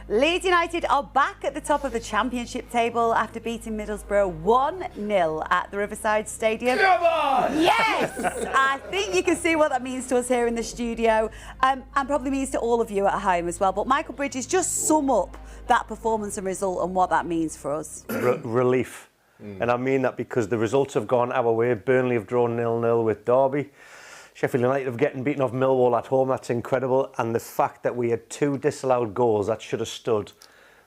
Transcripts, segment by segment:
Leeds United are back at the top of the Championship table after beating Middlesbrough 1-0 at the Riverside Stadium. Come on! Yes! I think you can see what that means to us here in the studio, and probably means to all of you at home as well. But Michael Bridges, just sum up that performance and result and what that means for us. Relief. And I mean that because the results have gone our way. Burnley have drawn 0-0 with Derby. Sheffield United have getting beaten off Millwall at home, that's incredible. And the fact that we had 2 disallowed goals that should have stood,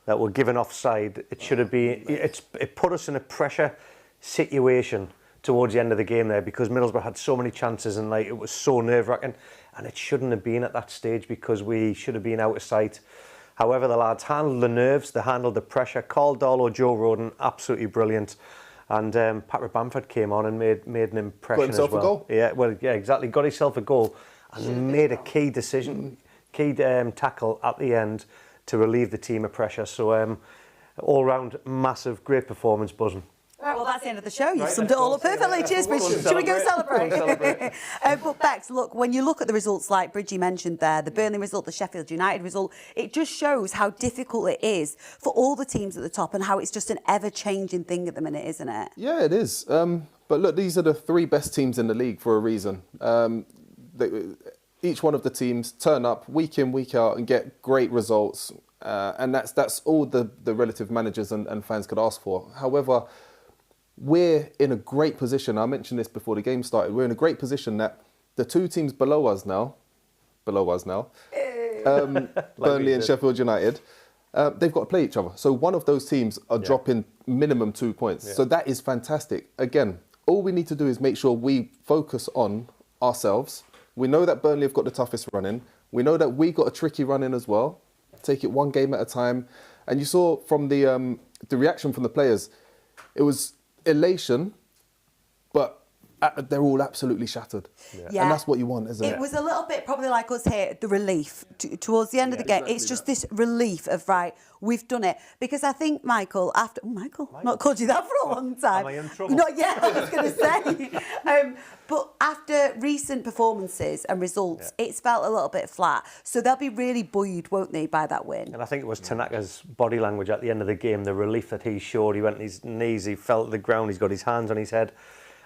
that were given offside, it should have been, it put us in a pressure situation towards the end of the game there, because Middlesbrough had so many chances and it was so nerve-wracking, and it shouldn't have been at that stage because we should have been out of sight. However, the lads handled the nerves, they handled the pressure. Carl Darlow, Joe Roden, absolutely brilliant. And Patrick Bamford came on and made an impression as well. Got himself a goal? Yeah, exactly. Got himself a goal and made a key decision, key tackle at the end to relieve the team of pressure. So all-round, massive, great performance, buzzing. Right, well, that's the end of the show. You've summed it all up perfectly. Cheers, Bridgie. Shall we go celebrate? But Bex, look, when you look at the results like Bridgie mentioned there, the Burnley result, the Sheffield United result, it just shows how difficult it is for all the teams at the top and how it's just an ever-changing thing at the minute, isn't it? Yeah, it is. But look, these are the 3 best teams in the league for a reason. Each one of the teams turn up week in, week out and get great results. And that's all the relative managers and fans could ask for. However, we're in a great position. I mentioned this before the game started. We're in a great position that the 2 teams below us now, Burnley and Sheffield United, they've got to play each other. So one of those teams are dropping minimum 2 points. Yeah. So that is fantastic. Again, all we need to do is make sure we focus on ourselves. We know that Burnley have got the toughest run in. We know that we got a tricky run in as well. Take it one game at a time. And you saw from the reaction from the players, it was elation, but they're all absolutely shattered. Yeah. And that's what you want, isn't it? It was a little bit probably like us here, the relief towards the end of the game. Exactly, it's just this relief of, right, we've done it. Because I think, Michael, after... Oh, Michael, not called you that for a long time. Am I in trouble? Not yet, I was going to say. But after recent performances and results, it's felt a little bit flat. So they'll be really buoyed, won't they, by that win? And I think it was Tanaka's body language at the end of the game, the relief that he showed. He went on his knees, he fell to the ground, he's got his hands on his head.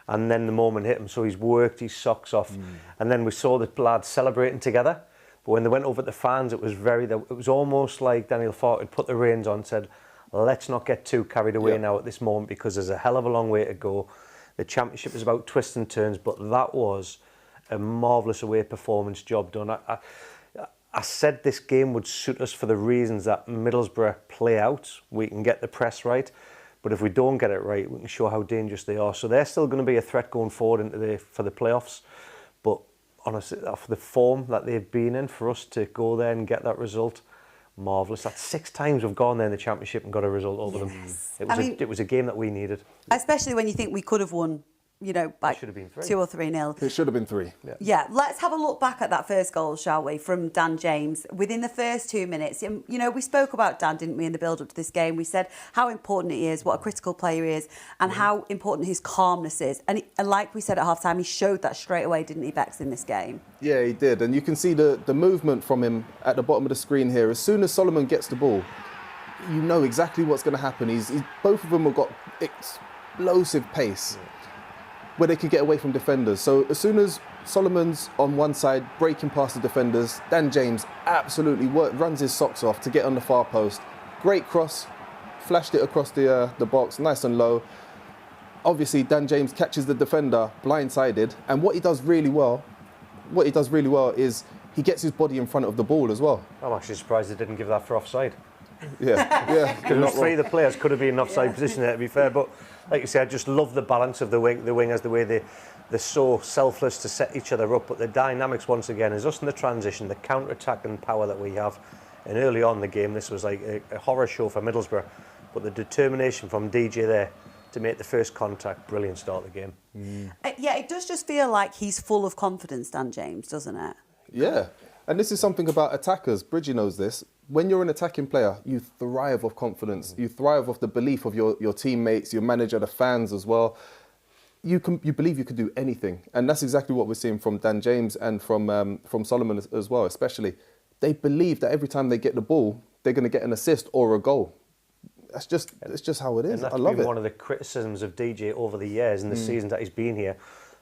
And then the moment hit him, so he's worked his socks off. And then we saw the lads celebrating together. But when they went over to the fans, it was almost like Daniel Farke had put the reins on and said, let's not get too carried away now at this moment, because there's a hell of a long way to go. The Championship is about twists and turns, but that was a marvellous away performance, job done. I said this game would suit us for the reasons that Middlesbrough play out. We can get the press right. But if we don't get it right, we can show how dangerous they are. So they're still going to be a threat going forward for the playoffs. But honestly, for the form that they've been in, for us to go there and get that result, marvellous. That's 6 times we've gone there in the Championship and got a result over them. It was a game that we needed. Especially when you think we could have won, you know, by 2 or 3-0. It should have been 3. Yeah, let's have a look back at that first goal, shall we, from Dan James. Within the first 2 minutes, you know, we spoke about Dan, didn't we, in the build-up to this game. We said how important he is, what a critical player he is, and how important his calmness is. And like we said at half-time, he showed that straight away, didn't he, Bex, in this game? Yeah, he did. And you can see the movement from him at the bottom of the screen here. As soon as Solomon gets the ball, you know exactly what's going to happen. Both of them have got explosive pace. Where they can get away from defenders. So as soon as Solomon's on one side, breaking past the defenders, Dan James absolutely runs his socks off to get on the far post. Great cross, flashed it across the box, nice and low. Obviously, Dan James catches the defender blindsided, and what he does really well is he gets his body in front of the ball as well. I'm actually surprised they didn't give that for offside. Yeah. Because 3 of the players could have been in offside position there, to be fair. But like you say, I just love the balance of the wingers, the way they're so selfless to set each other up. But the dynamics, once again, is us in the transition, the counter-attacking power that we have. And early on in the game, this was like a horror show for Middlesbrough. But the determination from DJ there to make the first contact, brilliant start of the game. Yeah, it does just feel like he's full of confidence, Dan James, doesn't it? Yeah. And this is something about attackers. Bridgie knows this. When you're an attacking player, you thrive off confidence. You thrive off the belief of your teammates, your manager, the fans as well. You believe you can do anything. And that's exactly what we're seeing from Dan James and from Solomon as well, especially. They believe that every time they get the ball, they're going to get an assist or a goal. It's just how it is. And that's I love been it. one of the criticisms of DJ over the years and the seasons that he's been here.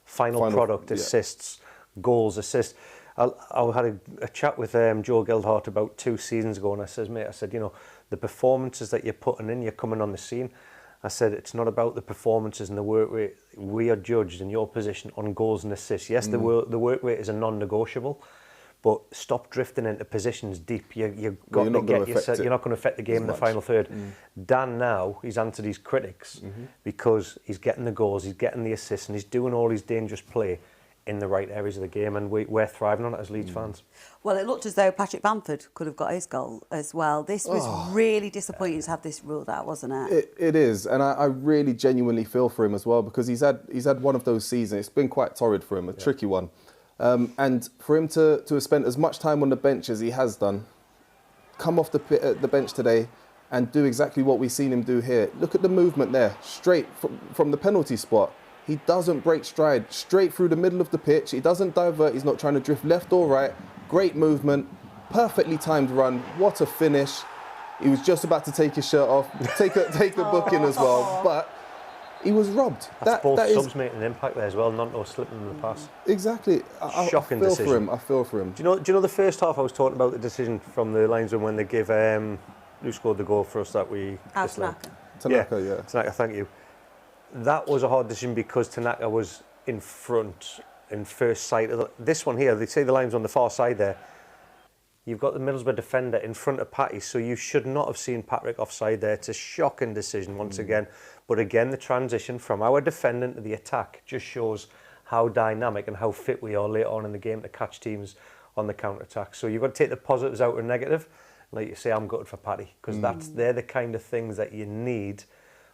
Final product, assists, goals, assists. I had a chat with Joe Gildhart about 2 seasons ago, and I said, you know, the performances that you're putting in, you're coming on the scene. I said, it's not about the performances and the work rate. We are judged in your position on goals and assists. Yes, the work rate is a non-negotiable, but stop drifting into positions deep. You've got to get yourself. You're not going to affect the game in the final third. Dan now, he's answered his critics because he's getting the goals, he's getting the assists, and he's doing all his dangerous play in the right areas of the game, and we're thriving on it as Leeds fans. Well, it looked as though Patrick Bamford could have got his goal as well. This was really disappointing to have this ruled out, wasn't it? It is, and I really genuinely feel for him as well, because he's had one of those seasons. It's been quite torrid for him, a tricky one. And for him to have spent as much time on the bench as he has done, come off the bench today and do exactly what we've seen him do here. Look at the movement there, straight from the penalty spot. He doesn't break stride, straight through the middle of the pitch. He doesn't divert, he's not trying to drift left or right. Great movement, perfectly timed run. What a finish. He was just about to take his shirt off, take a booking as well, but he was robbed. That's both subs making an impact there as well, not slipping in the pass. Exactly. Shocking I feel decision. for him. I feel for him. Do you know the first half I was talking about the decision from the linesman when they give who scored the goal for us that we disliked? Tanaka, yeah. Tanaka, thank you. That was a hard decision because Tanaka was in front in first sight. This one here, they say the line's on the far side there. You've got the Middlesbrough defender in front of Patty, so you should not have seen Patrick offside there. It's a shocking decision once again. But again, the transition from our defending to the attack just shows how dynamic and how fit we are later on in the game to catch teams on the counter-attack. So you've got to take the positives out of negative. Like you say, I'm gutted for Patty, because they're the kind of things that you need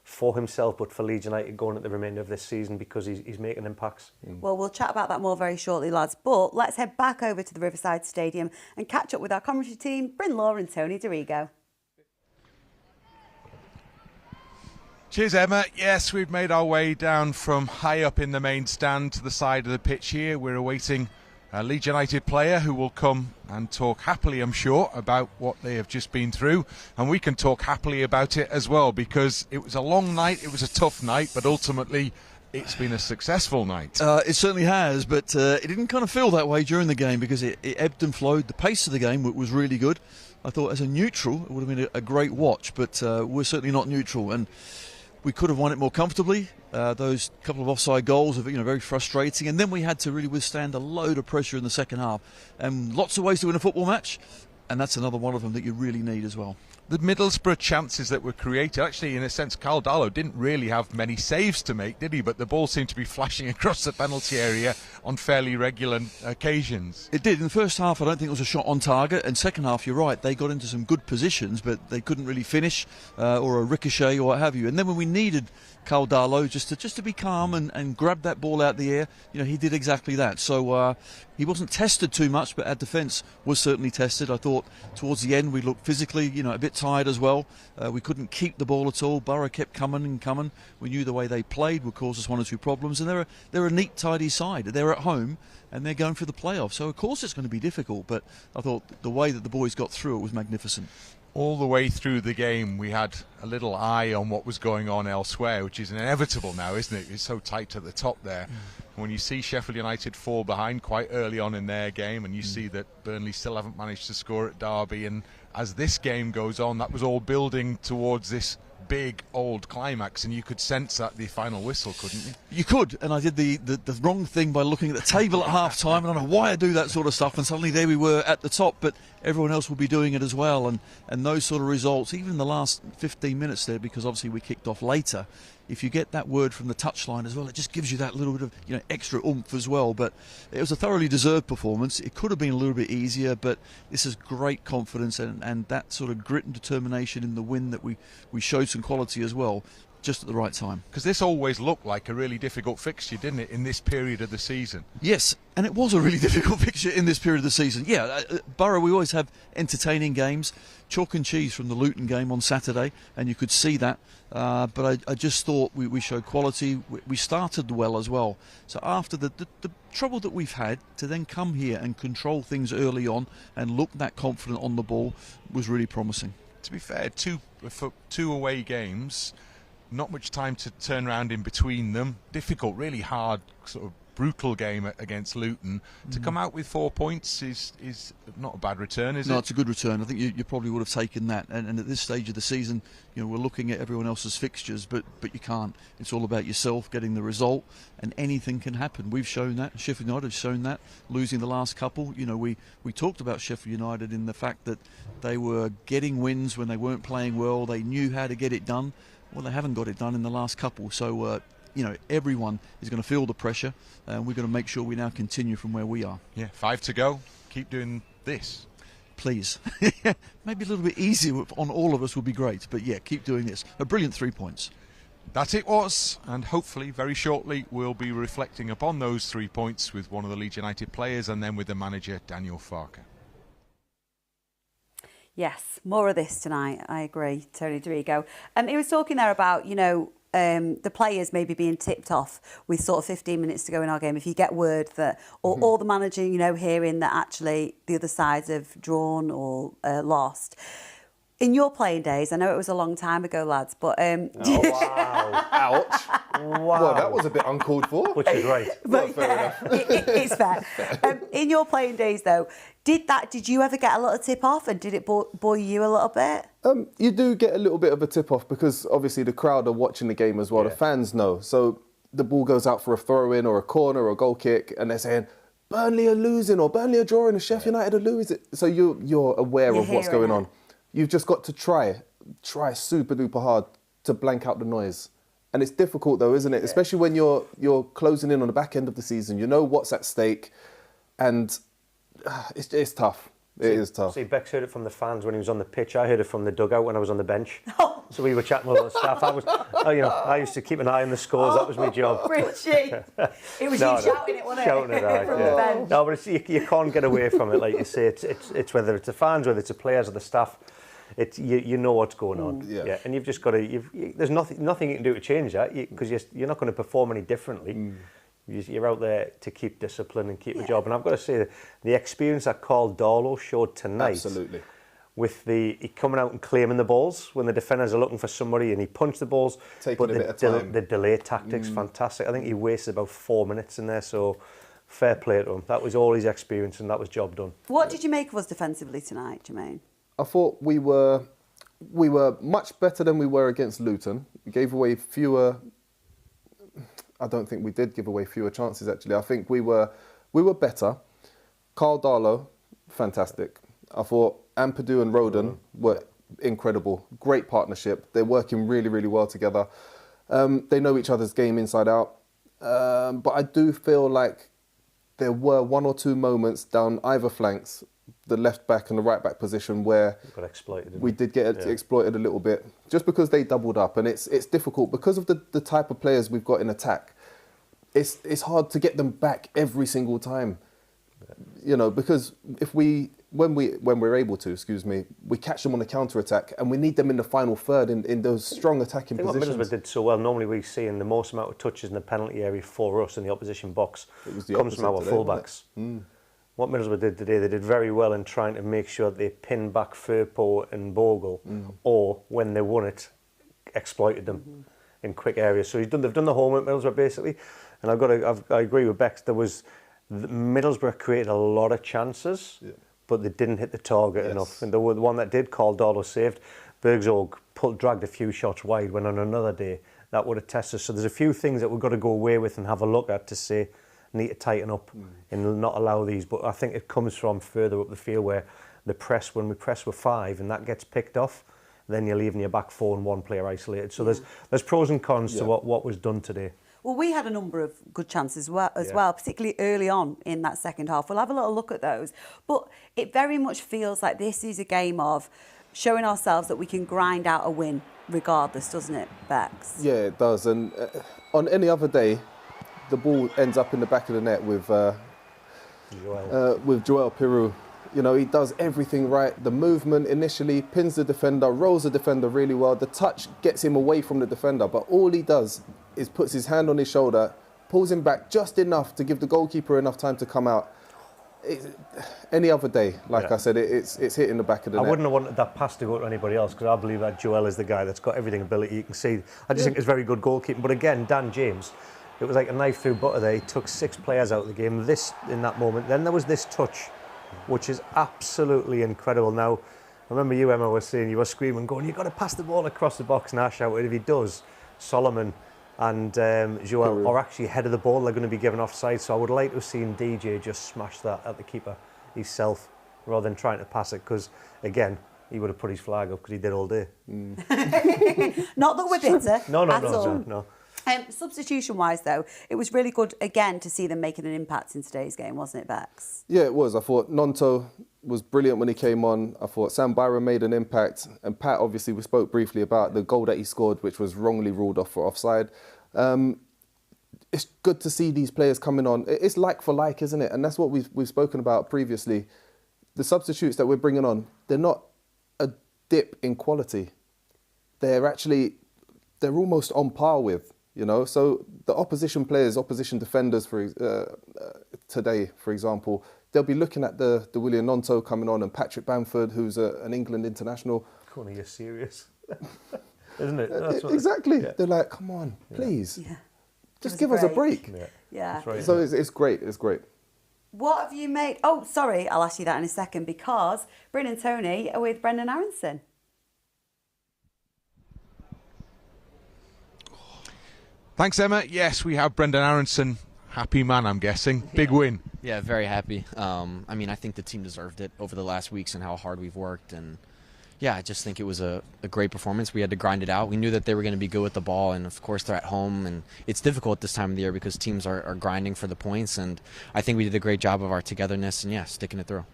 for himself, but for Leeds United going at the remainder of this season, because he's making impacts. Well, we'll chat about that more very shortly, lads. But let's head back over to the Riverside Stadium and catch up with our commentary team, Bryn Law and Tony Dorigo. Cheers, Emma. Yes, we've made our way down from high up in the main stand to the side of the pitch here. We're awaiting a Leeds United player who will come and talk happily, I'm sure, about what they have just been through. And we can talk happily about it as well, because it was a long night, it was a tough night, but ultimately it's been a successful night. It certainly has, but it didn't kind of feel that way during the game, because it ebbed and flowed. The pace of the game was really good. I thought as a neutral it would have been a great watch, but we're certainly not neutral, and we could have won it more comfortably. Those couple of offside goals are very frustrating, and then we had to really withstand a load of pressure in the second half, and lots of ways to win a football match, and that's another one of them that you really need as well. The Middlesbrough chances that were created, actually, in a sense, Carl Darlow didn't really have many saves to make, did he? But the ball seemed to be flashing across the penalty area on fairly regular occasions. It did. In the first half, I don't think it was a shot on target, and second half, you're right, they got into some good positions, but they couldn't really finish, or a ricochet or what have you. And then when we needed Carl Darlow just to be calm and grab that ball out the air, he did exactly that. So he wasn't tested too much, but our defence was certainly tested. I thought towards the end we looked physically, a bit tired as well. We couldn't keep the ball at all. Borough kept coming and coming. We knew the way they played would cause us one or two problems, and they're a neat, tidy side. They're at home and they're going for the playoffs, so of course it's going to be difficult. But I thought the way that the boys got through it was magnificent. All the way through the game, we had a little eye on what was going on elsewhere, which is inevitable now, isn't it? It's so tight at the top there. When you see Sheffield United fall behind quite early on in their game, and you see that Burnley still haven't managed to score at Derby, and as this game goes on, that was all building towards this big old climax, and you could sense that the final whistle, couldn't you? You could, and I did the wrong thing by looking at the table at half time, and I don't know why I do that sort of stuff, and suddenly there we were at the top, but everyone else will be doing it as well, and those sort of results, even in the last 15 minutes there, because obviously we kicked off later, if you get that word from the touchline as well, it just gives you that little bit of extra oomph as well. But it was a thoroughly deserved performance. It could have been a little bit easier, but this is great confidence and that sort of grit and determination in the win that we showed some quality as well. just at the right time. Because this always looked like a really difficult fixture, didn't it, in this period of the season? Yes, and it was a really difficult fixture in this period of the season. Yeah, Borough, we always have entertaining games. Chalk and cheese from the Luton game on Saturday, and you could see that. But I just thought we showed quality. We started well as well. So after the trouble that we've had, to then come here and control things early on and look that confident on the ball was really promising. To be fair, two away games, not much time to turn around in between them. Difficult, really hard, sort of brutal game against Luton. To come out with 4 points is not a bad return, is it? No, it's a good return. I think you probably would have taken that. And at this stage of the season, we're looking at everyone else's fixtures, but you can't. It's all about yourself getting the result, and anything can happen. We've shown that. Sheffield United have shown that. Losing the last couple, we talked about Sheffield United in the fact that they were getting wins when they weren't playing well. They knew how to get it done. Well, they haven't got it done in the last couple. So, everyone is going to feel the pressure, and we're going to make sure we now continue from where we are. Yeah, 5 to go. Keep doing this. Please. Maybe a little bit easier on all of us would be great, but yeah, keep doing this. A brilliant 3 points. That it was, and hopefully very shortly we'll be reflecting upon those 3 points with one of the Leeds United players and then with the manager, Daniel Farke. Yes, more of this tonight. I agree, Tony Dorigo. He was talking there about, the players maybe being tipped off with sort of 15 minutes to go in our game. If you get word that, or the manager, hearing that actually the other sides have drawn or lost. In your playing days, I know it was a long time ago, lads, but... Oh, wow. Ouch. Wow. Well, that was a bit uncalled for. Which is right. But, fair enough. It's fair. In your playing days, though, did you ever get a little tip-off, and did it buoy you a little bit? You do get a little bit of a tip-off because obviously the crowd are watching the game as well. Yeah. The fans know. So the ball goes out for a throw-in or a corner or a goal kick, and they're saying, Burnley are losing, or Burnley are drawing, and Sheffield United are losing. So you're aware of what's going on. You've just got to try super duper hard to blank out the noise. And it's difficult though, isn't it? Yeah. Especially when you're closing in on the back end of the season. You know what's at stake, and it's tough. It is tough. See, Bex heard it from the fans when he was on the pitch. I heard it from the dugout when I was on the bench. Oh. So we were chatting with the staff. I used to keep an eye on the scores. That was my job. Richie, it was you shouting it, wasn't it? Shouting it out, from the bench. No, but you can't get away from it. Like you say, it's whether it's the fans, whether it's the players or the staff. You know what's going on. Yeah. And you've just got to. There's nothing you can do to change that because you're not going to perform any differently. You're out there to keep discipline and keep the job. And I've got to say, the experience that Carl Darlow showed tonight, absolutely, with he coming out and claiming the balls when the defenders are looking for somebody, and he punched the balls. Taking a bit of time. The delay tactics, fantastic. I think he wasted about 4 minutes in there, so fair play to him. That was all his experience, and that was job done. What did you make of us defensively tonight, Jermaine? I thought we were much better than we were against Luton. We gave away fewer. I don't think we did give away fewer chances, actually. I think we were better. Carl Darlow, fantastic. I thought Ampadu and Roden were incredible. Great partnership. They're working really, really well together. They know each other's game inside out. But I do feel like there were 1 or 2 moments down either flanks, the left back and the right back position, where got exploited. We did get exploited a little bit, just because they doubled up, and it's difficult because of the type of players we've got in attack. It's hard to get them back every single time, because when we're able to, we catch them on the counter attack, and we need them in the final third in those strong attacking positions. What Middlesbrough did so well. Normally we see in the most amount of touches in the penalty area for us in the opposition box comes from our fullbacks. What Middlesbrough did today, they did very well in trying to make sure that they pinned back Firpo and Bogle, or when they won it, exploited them in quick areas. So they've done the homework, Middlesbrough, basically. And I agree with Bex. Middlesbrough created a lot of chances, but they didn't hit the target enough. And the one that did, Carl Darlow saved. Bergzorg dragged a few shots wide. When on another day that would have tested us. So there's a few things that we've got to go away with and have a look at to say, need to tighten up and not allow these. But I think it comes from further up the field where when we press with 5 and that gets picked off, then you're leaving your back 4 and 1 player isolated. So there's pros and cons to what was done today. Well, we had a number of good chances as well, particularly early on in that second half. We'll have a little look at those. But it very much feels like this is a game of showing ourselves that we can grind out a win regardless, doesn't it, Bex? Yeah, it does. And on any other day, the ball ends up in the back of the net with Joel Piroux. You know, he does everything right. The movement initially pins the defender, rolls the defender really well. The touch gets him away from the defender, but all he does is puts his hand on his shoulder, pulls him back just enough to give the goalkeeper enough time to come out. Any other day, like I said, it's hitting the back of the net. I wouldn't have wanted that pass to go to anybody else, because I believe that Joel is the guy that's got everything ability. You can see. I just think it's very good goalkeeping. But again, Dan James, it was like a knife through butter there. He took 6 players out of the game. This in that moment. Then there was this touch, which is absolutely incredible. Now, I remember you, Emma, was saying you were screaming, going, "You've got to pass the ball across the box." And I shouted, if he does, Solomon and Joel are actually ahead of the ball. They're going to be given offside. So I would like to have seen DJ just smash that at the keeper himself, rather than trying to pass it, because again, he would have put his flag up, because he did all day. Not that we're bitter. No. Substitution-wise, though, it was really good, again, to see them making an impact in today's game, wasn't it, Bex? Yeah, it was. I thought Nonto was brilliant when he came on. I thought Sam Byron made an impact. And Pat, obviously, we spoke briefly about the goal that he scored, which was wrongly ruled off for offside. It's good to see these players coming on. It's like for like, isn't it? And that's what we've spoken about previously. The substitutes that we're bringing on, they're not a dip in quality. They're almost on par with, you know. So the opposition players, opposition defenders today, for example, they'll be looking at the William Nonto coming on and Patrick Bamford, who's an England international. Connie, you're serious. Isn't it? Exactly. Yeah. They're like, come on, please. Yeah. Just give us a break. Yeah. That's right. So it's great. It's great. What have you made? Oh, sorry, I'll ask you that in a second, because Bryn and Tony are with Brendan Aaronson. Thanks, Emma. Yes, we have Brendan Aaronson. Happy man, I'm guessing. Big win. Yeah, very happy. I mean, I think the team deserved it over the last weeks and how hard we've worked. And yeah, I just think it was a great performance. We had to grind it out. We knew that they were going to be good with the ball, and of course they're at home, and it's difficult this time of the year because teams are grinding for the points, and I think we did a great job of our togetherness and, yeah, sticking it through.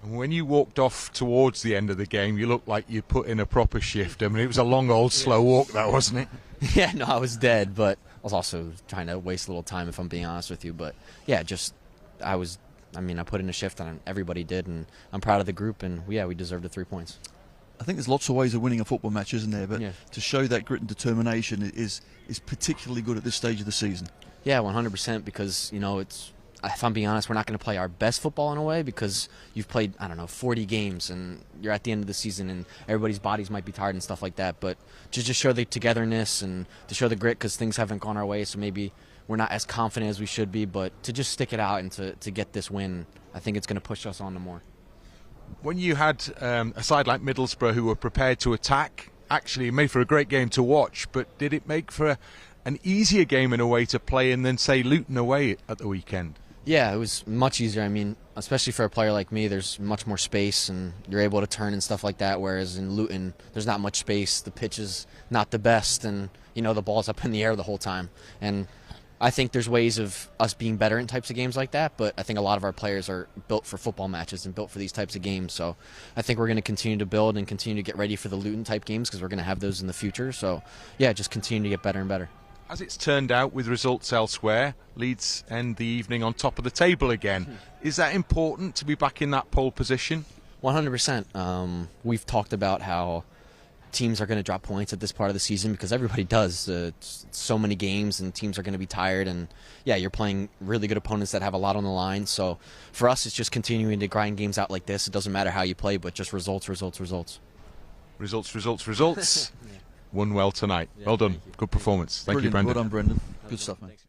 And when you walked off towards the end of the game, you looked like you put in a proper shift. I mean, it was a long, old, slow walk, that, wasn't it? Yeah, no, I was dead, but I was also trying to waste a little time, if I'm being honest with you. But, yeah, I put in a shift, and everybody did, and I'm proud of the group, and, yeah, we deserved the 3 points. I think there's lots of ways of winning a football match, isn't there? But yeah, to show that grit and determination is particularly good at this stage of the season. Yeah, 100%, because, you know, if I'm being honest, we're not going to play our best football in a way, because you've played, 40 games, and you're at the end of the season, and everybody's bodies might be tired and stuff like that. But to just show the togetherness and to show the grit, because things haven't gone our way, so maybe we're not as confident as we should be, but to just stick it out and to get this win, I think it's going to push us on to more. When you had a side like Middlesbrough who were prepared to attack, actually it made for a great game to watch, but did it make for an easier game in a way to play in than, say, Luton away at the weekend? Yeah, it was much easier. I mean, especially for a player like me, there's much more space and you're able to turn and stuff like that, whereas in Luton, there's not much space. The pitch is not the best, and, you know, the ball's up in the air the whole time. And I think there's ways of us being better in types of games like that, but I think a lot of our players are built for football matches and built for these types of games. So I think we're going to continue to build and continue to get ready for the Luton-type games, because we're going to have those in the future. So, yeah, just continue to get better and better. As it's turned out with results elsewhere, Leeds end the evening on top of the table again. Is that important to be back in that pole position? 100%. We've talked about how teams are going to drop points at this part of the season, because everybody does. It's so many games and teams are going to be tired, and yeah, you're playing really good opponents that have a lot on the line. So for us, it's just continuing to grind games out like this. It doesn't matter how you play, but just results. Yeah. Won well tonight. Yeah, well done. Good performance. Thank you, Brendan. Well done, Brendan. Good stuff, mate.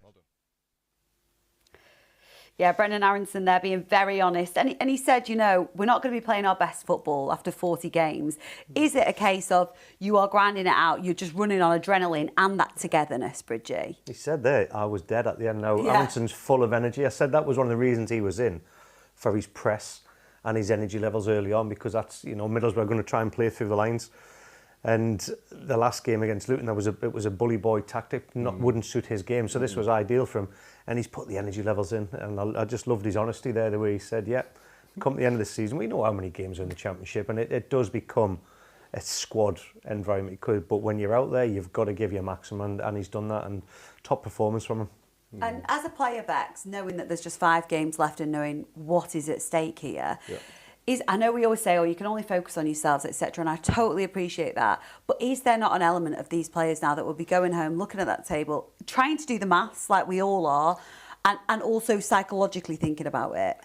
Yeah, Brendan Aaronson there being very honest. And he said, you know, we're not going to be playing our best football after 40 games. Is it a case of you are grinding it out, you're just running on adrenaline and that togetherness, Bridgie? He said there, I was dead at the end. Now, Aronson's full of energy. I said that was one of the reasons he was in, for his press and his energy levels early on, because that's, you know, Middlesbrough are going to try and play through the lines. And the last game against Luton, it was a bully boy tactic, wouldn't suit his game. So this was ideal for him. And he's put the energy levels in. And I just loved his honesty there, the way he said, yeah, come to the end of the season, we know how many games are in the Championship. And it does become a squad environment he could. But when you're out there, you've got to give your maximum, and he's done that, and top performance from him. And as a player, Bex, knowing that there's just 5 games left and knowing what is at stake here, I know we always say, oh, you can only focus on yourselves, etc., and I totally appreciate that. But is there not an element of these players now that will be going home, looking at that table, trying to do the maths like we all are, and also psychologically thinking about it?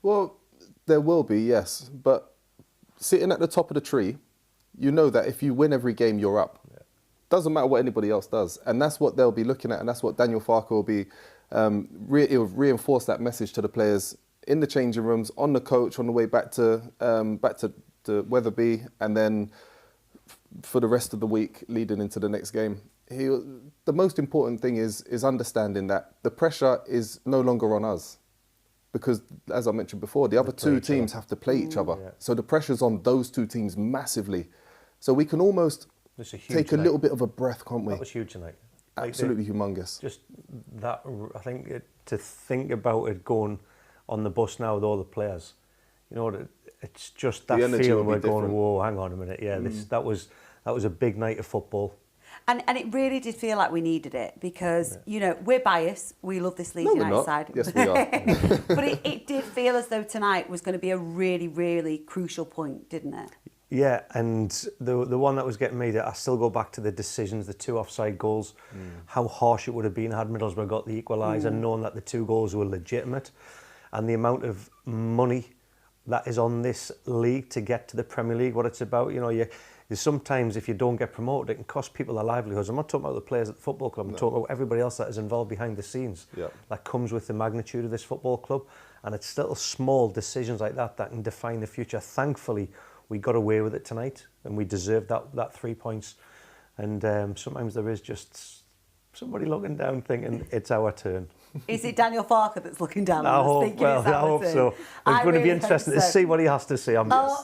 Well, there will be, yes. But sitting at the top of the tree, you know that if you win every game, you're up. Doesn't matter what anybody else does. And that's what they'll be looking at, and that's what Daniel Farke will be, he'll reinforce that message to the players in the changing rooms, on the coach, on the way back to Wetherby, and then for the rest of the week leading into the next game. The most important thing is understanding that the pressure is no longer on us. Because, as I mentioned before, the other 2 teams have to play each other. So the pressure's on those 2 teams massively. So we can almost take a little bit of a breath, can't we? That was huge tonight. Absolutely humongous. Just that, I think, to think about it going on the bus now with all the players, you know, it's just that feeling we're going, whoa, hang on a minute, that was a big night of football. And it really did feel like we needed it because, you know, we're biased. We love this Leeds United side. Yes, we are. But it did feel as though tonight was going to be a really, really crucial point, didn't it? Yeah, and the one that was getting me, that I still go back to the decisions, the 2 offside goals, how harsh it would have been had Middlesbrough got the equaliser, knowing that the 2 goals were legitimate, and the amount of money that is on this league to get to the Premier League, what it's about. You know, sometimes if you don't get promoted, it can cost people their livelihoods. I'm not talking about the players at the football club, I'm talking about everybody else that is involved behind the scenes. That comes with the magnitude of this football club, and it's little small decisions like that can define the future. Thankfully, we got away with it tonight, and we deserved that 3 points. And sometimes there is just somebody looking down thinking it's our turn. Is it Daniel Farke that's looking down I on us hope, thinking it's our I hope turn? so. It's going to be interesting to see what he has to say.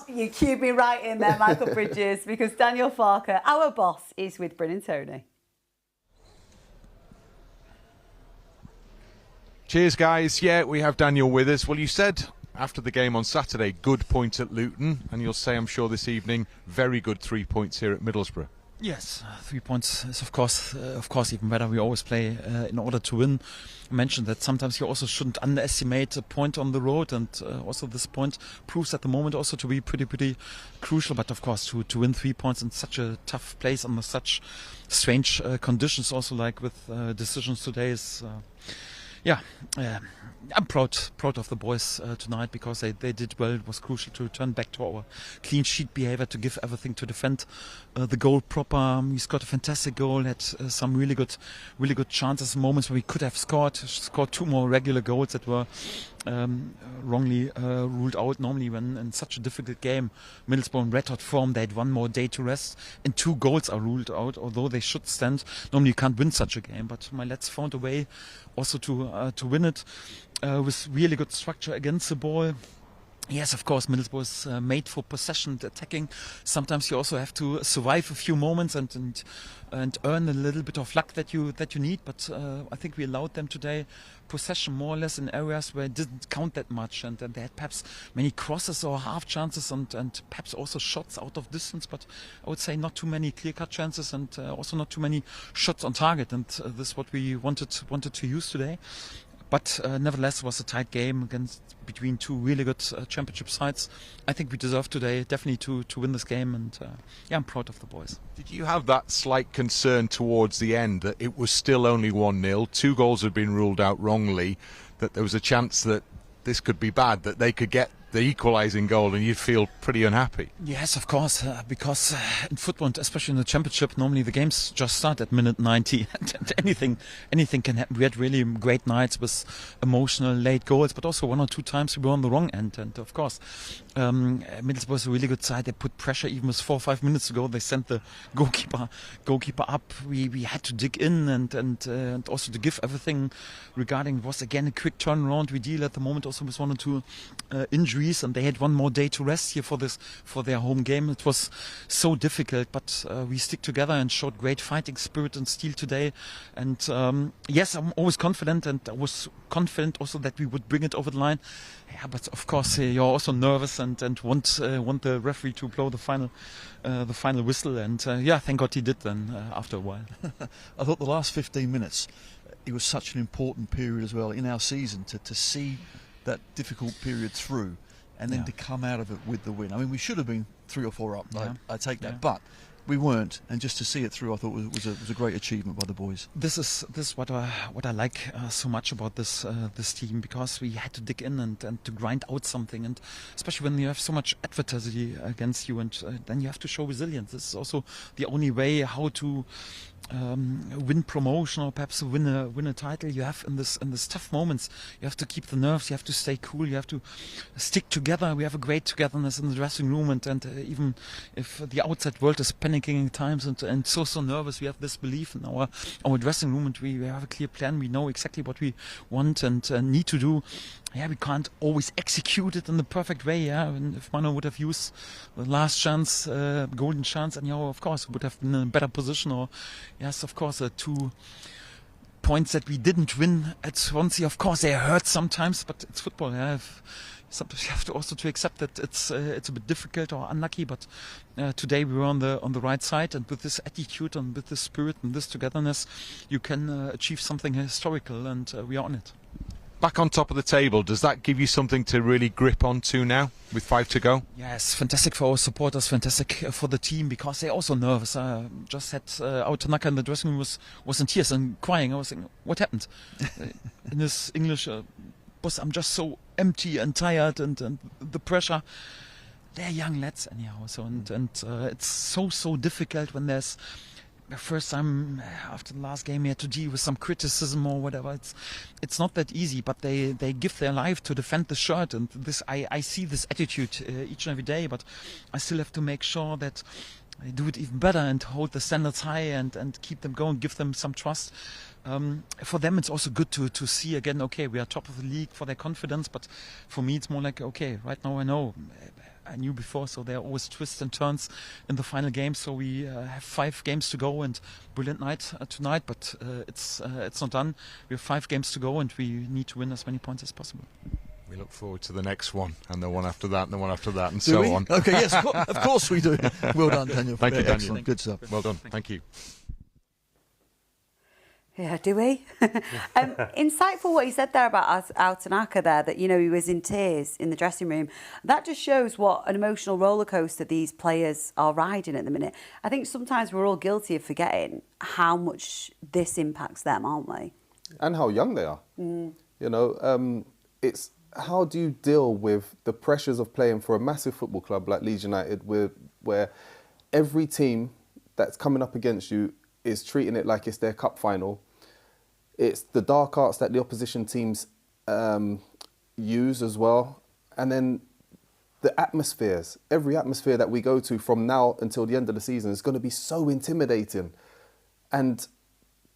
You cued me right in there, Michael Bridges, because Daniel Farke, our boss, is with Bryn and Tony. Cheers, guys. Yeah, we have Daniel with us. Well, you said after the game on Saturday, good point at Luton, and you'll say, I'm sure, this evening, very good 3 points here at Middlesbrough. Yes, 3 points is of course even better. We always play in order to win. I mentioned that sometimes you also shouldn't underestimate a point on the road, and also this point proves at the moment also to be pretty crucial. But of course, to win 3 points in such a tough place under such strange conditions, also like with decisions today, is I'm proud of the boys tonight, because they did well. It was crucial to return back to our clean sheet behavior, to give everything to defend the goal proper. He's got a fantastic goal, had some really good chances, moments where we could have scored 2 more regular goals that were wrongly ruled out. Normally, when in such a difficult game, Middlesbrough in red hot form, they had 1 more day to rest, and 2 goals are ruled out, although they should stand. Normally you can't win such a game, but my lads found a way also to win it with really good structure against the ball. Yes, of course, Middlesbrough is made for possession, attacking. Sometimes you also have to survive a few moments and earn a little bit of luck that you need. But I think we allowed them today possession more or less in areas where it didn't count that much, and they had perhaps many crosses or half chances and perhaps also shots out of distance. But I would say not too many clear-cut chances, and also not too many shots on target. And this is what we wanted to use today. But nevertheless, it was a tight game between 2 really good championship sides. I think we deserve today definitely to win this game, and I'm proud of the boys. Did you have that slight concern towards the end that it was still only 1-0, 2 goals had been ruled out wrongly, that there was a chance that this could be bad, that they could get the equalising goal and you'd feel pretty unhappy? Yes, of course, because in football, and especially in the championship, normally the games just start at minute 90 and anything can happen. We had really great nights with emotional late goals, but also 1 or 2 times we were on the wrong end, and of course Middlesbrough was a really good side. They put pressure even with 4 or 5 minutes to go. They sent the goalkeeper up. We had to dig in and also to give everything regarding, it was again a quick turnaround. We deal at the moment also with 1 or 2 injuries injuries, and they had one more day to rest here for their home game. It was so difficult, but we stick together and showed great fighting spirit and steel today. And yes, I'm always confident, and I was confident also that we would bring it over the line. Yeah, but of course you're also nervous and want the referee to blow the final whistle. And yeah, thank God he did then after a while. I thought the last 15 minutes, it was such an important period as well in our season to see that difficult period through and then to come out of it with the win. I mean, we should have been 3 or 4 up. I take that, but we weren't, and just to see it through, I thought was a great achievement by the boys. This is what I like so much about this team, because we had to dig in and to grind out something, and especially when you have so much adversity against you, and then you have to show resilience. This is also the only way how to win promotion or perhaps win a title. You have in this tough moments, you have to keep the nerves, you have to stay cool, you have to stick together. We have a great togetherness in the dressing room, and even if the outside world is panicking at times and so nervous, we have this belief in our dressing room, and we have a clear plan. We know exactly what we want and need to do. Yeah, we can't always execute it in the perfect way. Yeah, and if Mano would have used the last chance, golden chance, and of course would have been in a better position. Or yes, of course, 2 points that we didn't win at Swansea. Of course, they hurt sometimes, but it's football. Yeah, sometimes you have to also accept that it's a bit difficult or unlucky. But today we were on the right side, and with this attitude and with this spirit and this togetherness, you can achieve something historical, and we are on it. Back on top of the table, does that give you something to really grip onto now with 5 to go? Yes, fantastic for our supporters, fantastic for the team, because they're also nervous. Just had our Tanaka in the dressing room was in tears and crying. I was thinking, what happened? In his English, boss, I'm just so empty and tired, and the pressure. They're young lads anyhow, so and it's so difficult when there's the first time after the last game he had to deal with some criticism or whatever. It's not that easy, but they give their life to defend the shirt, and this I see this attitude each and every day, but I still have to make sure that I do it even better and hold the standards high and keep them going, give them some trust. For them it's also good to see again, okay, we are top of the league, for their confidence, but for me it's more like, okay, right now I knew before, so there are always twists and turns in the final game. So we have 5 games to go, and brilliant night tonight, but it's not done. We have 5 games to go, and we need to win as many points as possible. We look forward to the next one, and the one after that, and the one after that, and do so we? on. Okay, yes, of course we do. Well done, Daniel. Thank you, Daniel. Excellent. Good stuff. Well done. Thank you. Yeah, do we? Insightful what he said there about our Tanaka there, that, he was in tears in the dressing room. That just shows what an emotional roller coaster these players are riding at the minute. I think sometimes we're all guilty of forgetting how much this impacts them, aren't we? And how young they are. It's how do you deal with the pressures of playing for a massive football club like Leeds United, where every team that's coming up against you is treating it like it's their cup final. It's the dark arts that the opposition teams use as well. And then the atmospheres, every atmosphere that we go to from now until the end of the season is going to be so intimidating. And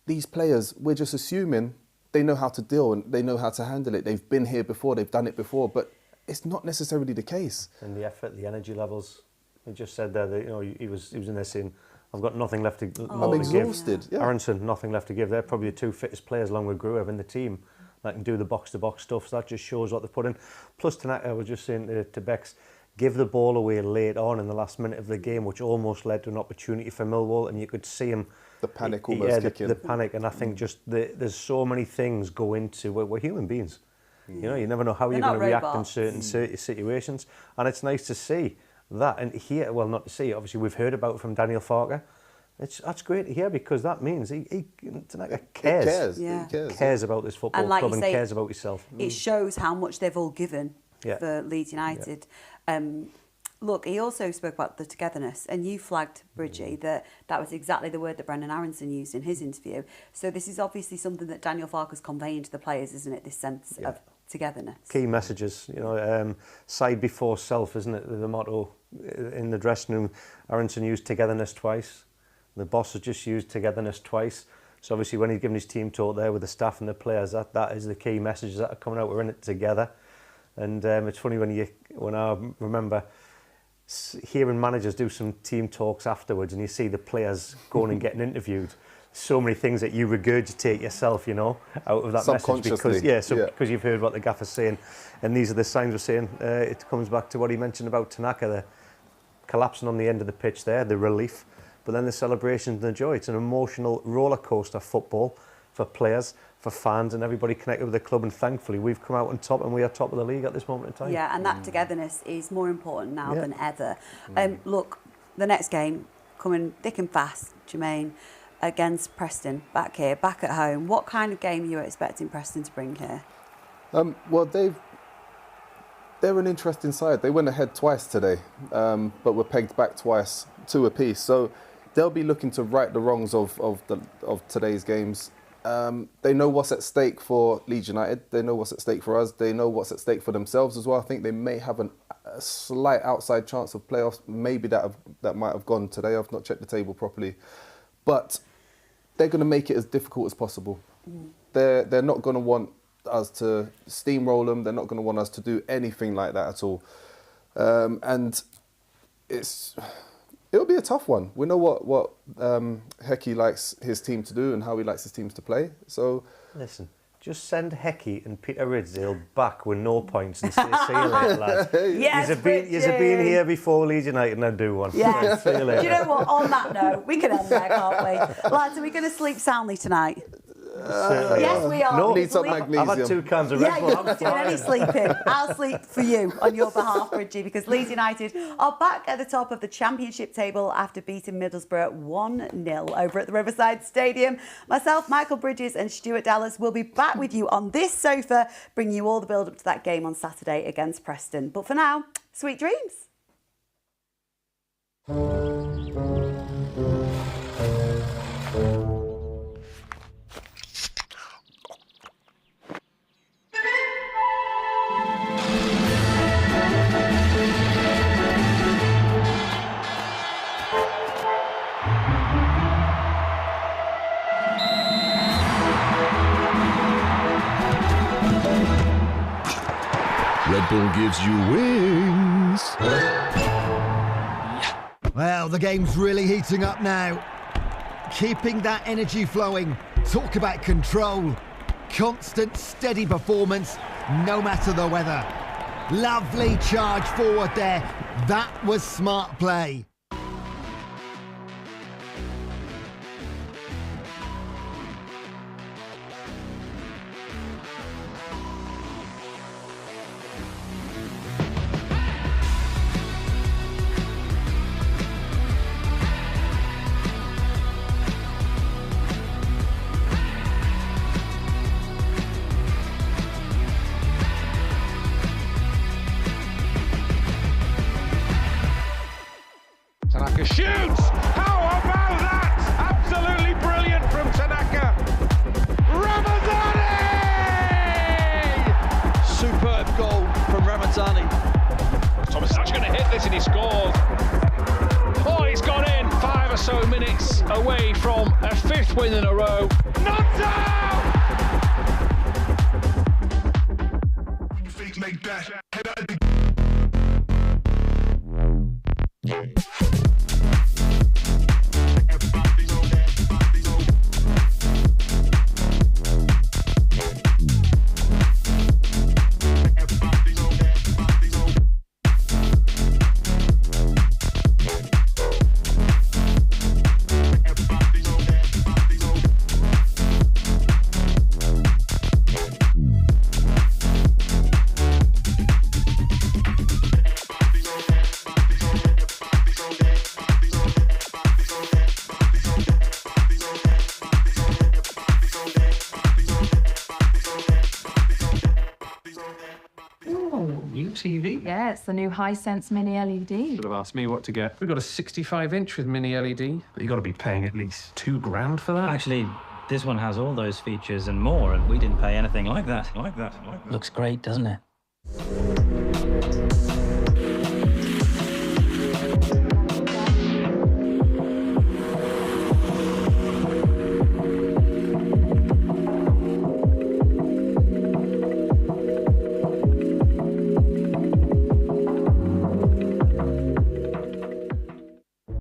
these players, we're just assuming they know how to deal and they know how to handle it. They've been here before, they've done it before, but it's not necessarily the case. And the effort, the energy levels. He just said there that he was in there saying, I've got nothing left to give. I'm exhausted. Yeah. Aaronson, nothing left to give. They're probably the 2 fittest players along with Gruev in the team that can do the box-to-box stuff. So that just shows what they put in. Plus, tonight, I was just saying to Bex, give the ball away late on in the last minute of the game, which almost led to an opportunity for Millwall, and you could see him. The panic almost kicking. The panic, and I think just there's so many things go into. We're human beings. You never know how you're going to react in certain situations, and it's nice to see that and hear. Well, not to see. Obviously, we've heard about it from Daniel Farke. That's great to hear, because that means he cares. He cares about this football club and cares about himself. It shows how much they've all given for Leeds United. Look, he also spoke about the togetherness, and you flagged, Bridgie, that was exactly the word that Brendan Aaronson used in his interview. So this is obviously something that Daniel Farke's conveying to the players, isn't it? This sense of togetherness. Key messages, side before self, isn't it? The motto in the dressing room. Aaronson used togetherness twice. The boss has just used togetherness twice. So obviously when he's given his team talk there with the staff and the players, that is the key messages that are coming out. We're in it together. And it's funny when I remember hearing managers do some team talks afterwards, and you see the players going and getting interviewed. So many things that you regurgitate yourself, you know, out of that message because you've heard what the gaffer's saying, and these are the signs we're saying. It comes back to what he mentioned about Tanaka, the collapsing on the end of the pitch there, the relief, but then the celebrations and the joy. It's an emotional roller coaster football for players, for fans, and everybody connected with the club. And thankfully, we've come out on top, and we are top of the league at this moment in time. Yeah, and that togetherness is more important now than ever. Look, the next game coming thick and fast, Jermaine, against Preston, back here, back at home. What kind of game are you expecting Preston to bring here? Well, they're an interesting side. They went ahead twice today, but were pegged back twice, 2 apiece. So they'll be looking to right the wrongs of today's games. They know what's at stake for Leeds United. They know what's at stake for us. They know what's at stake for themselves as well. I think they may have a slight outside chance of playoffs. Maybe that might have gone today. I've not checked the table properly. But they're going to make it as difficult as possible. They're not going to want us to steamroll them. They're not going to want us to do anything like that at all. And it'll be a tough one. We know what Hecky likes his team to do and how he likes his teams to play. So listen, just send Hecky and Peter Ridsdale back with no points and say, see you later, lads. Yes, you've been here before Leeds United, and I'll do one. Yeah. See you later. Do you know what? On that note, we can end there, can't we? Lads, are we going to sleep soundly tonight? Yes, we are. No, need some magnesium. I've had 2 cans of Red Bull. You're not doing any sleeping. I'll sleep for you on your behalf, Bridgie, because Leeds United are back at the top of the Championship table after beating Middlesbrough 1-0 over at the Riverside Stadium. Myself, Michael Bridges and Stuart Dallas will be back with you on this sofa, bringing you all the build-up to that game on Saturday against Preston. But for now, sweet dreams. Red Bull gives you wings. Well, the game's really heating up now. Keeping that energy flowing. Talk about control. Constant, steady performance, no matter the weather. Lovely charge forward there. That was smart play. Tanaka shoots! How about that? Absolutely brilliant from Tanaka. Ramazani! Superb goal from Ramazani. Thomas is actually going to hit this and he scores. Oh, he's gone in 5 or so minutes away from a 5th win in a row. Not down! Make that. TV? Yeah, it's the new Hisense Mini LED. Should have asked me what to get. We've got a 65-inch with Mini LED, but you've got to be paying at least $2,000 for that. Actually, this one has all those features and more, and we didn't pay anything like that. Looks great, doesn't it?